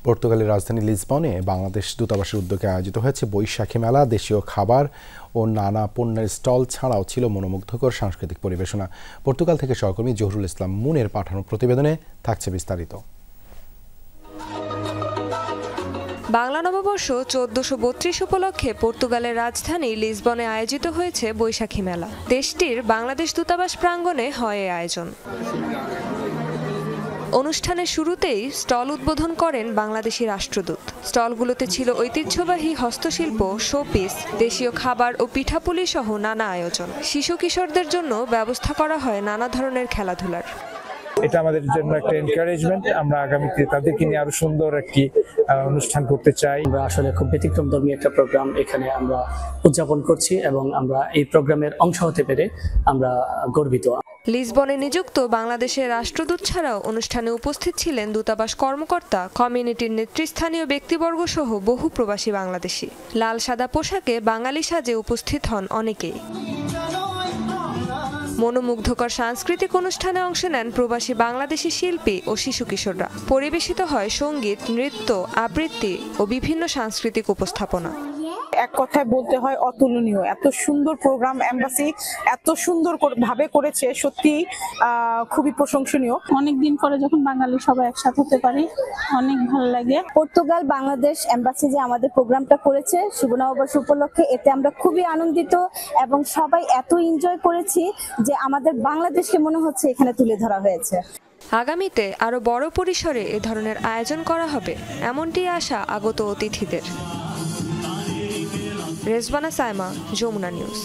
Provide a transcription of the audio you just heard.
পর্তুগালের রাজধানী লিসবনে বাংলাদেশ দূতাবাসের উদ্যোগে আয়োজিত হয়েছে বৈশাখী মেলা। দেশীয় খাবার ও নানা পণ্যের স্টল ছাড়াও ছিল মনোমুগ্ধকর সাংস্কৃতিক পরিবেশনা। পর্তুগাল থেকে সহকর্মী জহুরুল ইসলাম মুনের পাঠানো প্রতিবেদনে থাকছে বিস্তারিত। বাংলা নববর্ষ 1432 উপলক্ষে পর্তুগালের রাজধানী লিসবনে আয়োজিত হয়েছে বৈশাখী মেলা। দেশটির বাংলাদেশ দূতাবাস প্রাঙ্গণে হয় এই আয়োজন। অনুষ্ঠানের শুরুতেই স্টল উদ্বোধন করেন বাংলাদেশি রাষ্ট্রদূত। স্টলগুলোতে ছিল ঐতিহ্যবাহী হস্তশিল্প, শোপিস, দেশীয় খাবার ও পিঠাপুলি সহ নানা আয়োজন। শিশু কিশোরদের জন্য ব্যবস্থা করা হয় নানা ধরনের খেলাধুলার। এটা আমাদের জন্য একটা এনকারেজমেন্ট। আমরা আগামীতে তাদেরকে নিয়ে আরো সুন্দর একটি অনুষ্ঠান করতে চাই। আমরা আসলে খুব ব্যতিক্রমধর্মী একটা প্রোগ্রাম এখানে আমরা উদযাপন করছি এবং আমরা এই প্রোগ্রামের অংশ হতে পেরে আমরা গর্বিত। লিসবনে নিযুক্ত বাংলাদেশের রাষ্ট্রদূত ছাড়াও অনুষ্ঠানে উপস্থিত ছিলেন দূতাবাস কর্মকর্তা, কমিউনিটির নেতৃস্থানীয় ব্যক্তিবর্গ সহ বহু প্রবাসী বাংলাদেশি। লাল সাদা পোশাকে বাঙালি সাজে উপস্থিত হন অনেকেই। মনোমুগ্ধকর সাংস্কৃতিক অনুষ্ঠানে অংশ নেন প্রবাসী বাংলাদেশি শিল্পী ও শিশু কিশোররা। পরিবেশিত হয় সঙ্গীত, নৃত্য, আবৃত্তি ও বিভিন্ন সাংস্কৃতিক উপস্থাপনা। এক কথায় বলতে হয় অতুলনীয়। এত সুন্দর প্রোগ্রাম এমবাসি এত সুন্দর ভাবে করেছে, সত্যি খুবই প্রশংসনীয়। অনেকদিন পরে যখন বাঙালি সবাই একসাথে হতে পারি, অনেক ভালো লাগে। পর্তুগাল বাংলাদেশ এমবাসি যে আমাদের প্রোগ্রামটা করেছে শুভ নববর্ষ উপলক্ষে, এতে আমরা খুবই আনন্দিত এবং সবাই এত এনজয় করেছি যে আমাদের বাংলাদেশকে মনে হচ্ছে এখানে তুলে ধরা হয়েছে। আগামীতে আরো বড় পরিসরে এ ধরনের আয়োজন করা হবে, এমনটি আশা আগত অতিথিদের। রেজওয়ানা সাইমা, যমুনা নিউজ।